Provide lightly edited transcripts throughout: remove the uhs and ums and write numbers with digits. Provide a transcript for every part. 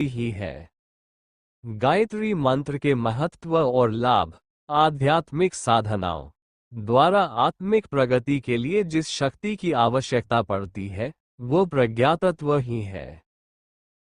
ही है। गायत्री मंत्र के महत्व और लाभ। आध्यात्मिक साधनाओं द्वारा आत्मिक प्रगति के लिए जिस शक्ति की आवश्यकता पड़ती है वो प्रज्ञातत्व ही है।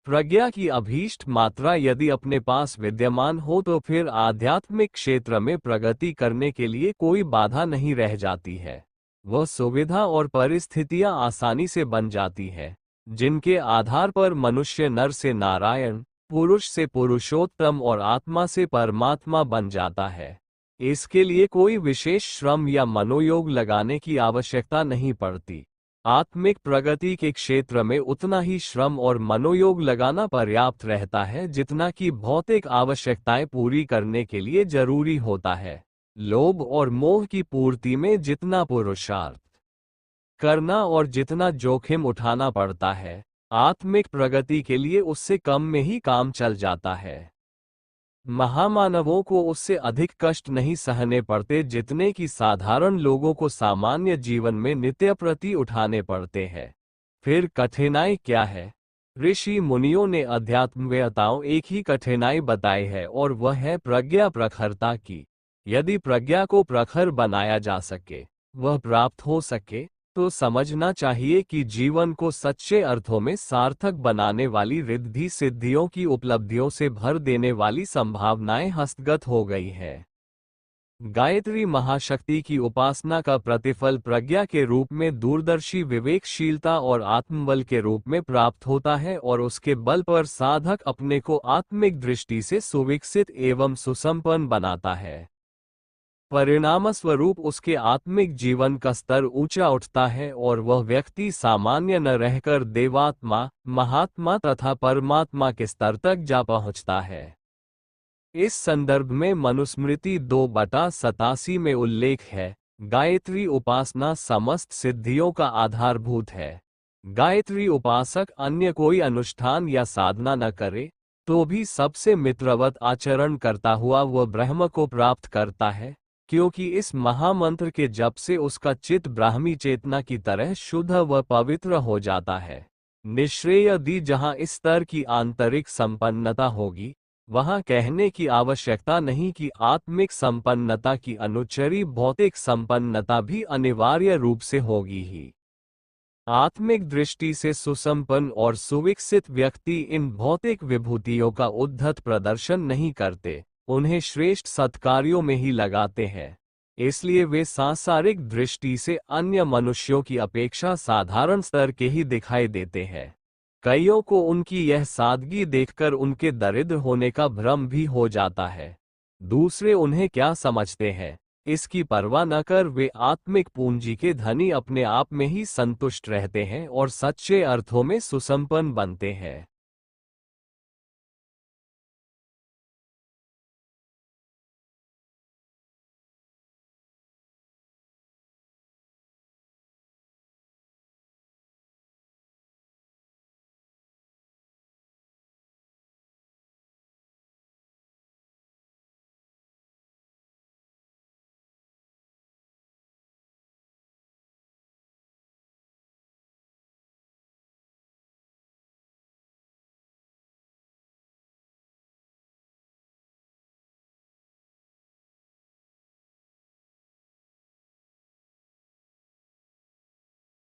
प्रज्ञा की अभीष्ट मात्रा यदि अपने पास विद्यमान हो तो फिर आध्यात्मिक क्षेत्र में प्रगति करने के लिए कोई बाधा नहीं रह जाती है। वह सुविधा और परिस्थितियां आसानी से बन जाती है जिनके आधार पर मनुष्य नर से नारायण, पुरुष से पुरुषोत्तम और आत्मा से परमात्मा बन जाता है। इसके लिए कोई विशेष श्रम या मनोयोग लगाने की आवश्यकता नहीं पड़ती। आत्मिक प्रगति के क्षेत्र में उतना ही श्रम और मनोयोग लगाना पर्याप्त रहता है जितना कि भौतिक आवश्यकताएं पूरी करने के लिए जरूरी होता है। लोभ और मोह की पूर्ति में जितना पुरुषार्थ करना और जितना जोखिम उठाना पड़ता है, आत्मिक प्रगति के लिए उससे कम में ही काम चल जाता है। महामानवों को उससे अधिक कष्ट नहीं सहने पड़ते जितने कि साधारण लोगों को सामान्य जीवन में नित्य प्रति उठाने पड़ते हैं। फिर कठिनाई क्या है? ऋषि मुनियों ने अध्यात्मवेताओं एक ही कठिनाई बताई है और वह है प्रज्ञा प्रखरता की। यदि प्रज्ञा को प्रखर बनाया जा सके, वह प्राप्त हो सके, तो समझना चाहिए कि जीवन को सच्चे अर्थों में सार्थक बनाने वाली रिद्धि सिद्धियों की उपलब्धियों से भर देने वाली संभावनाएं हस्तगत हो गई है। गायत्री महाशक्ति की उपासना का प्रतिफल प्रज्ञा के रूप में दूरदर्शी विवेकशीलता और आत्मबल के रूप में प्राप्त होता है और उसके बल पर साधक अपने को आत्मिक दृष्टि से सुविकसित एवं सुसंपन्न बनाता है। परिणामस्वरूप उसके आत्मिक जीवन का स्तर ऊंचा उठता है और वह व्यक्ति सामान्य न रहकर देवात्मा, महात्मा तथा परमात्मा के स्तर तक जा पहुंचता है। इस संदर्भ में मनुस्मृति 2/87 में उल्लेख है, गायत्री उपासना समस्त सिद्धियों का आधारभूत है। गायत्री उपासक अन्य कोई अनुष्ठान या साधना न करे तो भी सबसे मित्रवत आचरण करता हुआ वह ब्रह्म को प्राप्त करता है, क्योंकि इस महामंत्र के जप से उसका चित्त ब्राह्मी चेतना की तरह शुद्ध व पवित्र हो जाता है। निःश्रेयदी जहाँ इस स्तर की आंतरिक संपन्नता होगी, वहाँ कहने की आवश्यकता नहीं कि आत्मिक संपन्नता की अनुचरी भौतिक संपन्नता भी अनिवार्य रूप से होगी ही। आत्मिक दृष्टि से सुसंपन्न और सुविकसित व्यक्ति इन भौतिक विभूतियों का उद्धत प्रदर्शन नहीं करते, उन्हें श्रेष्ठ सत्कार्यों में ही लगाते हैं। इसलिए वे सांसारिक दृष्टि से अन्य मनुष्यों की अपेक्षा साधारण स्तर के ही दिखाई देते हैं। कईयों को उनकी यह सादगी देखकर उनके दरिद्र होने का भ्रम भी हो जाता है। दूसरे उन्हें क्या समझते हैं, इसकी परवाह न कर वे आत्मिक पूंजी के धनी अपने आप में ही संतुष्ट रहते हैं और सच्चे अर्थों में सुसंपन्न बनते हैं।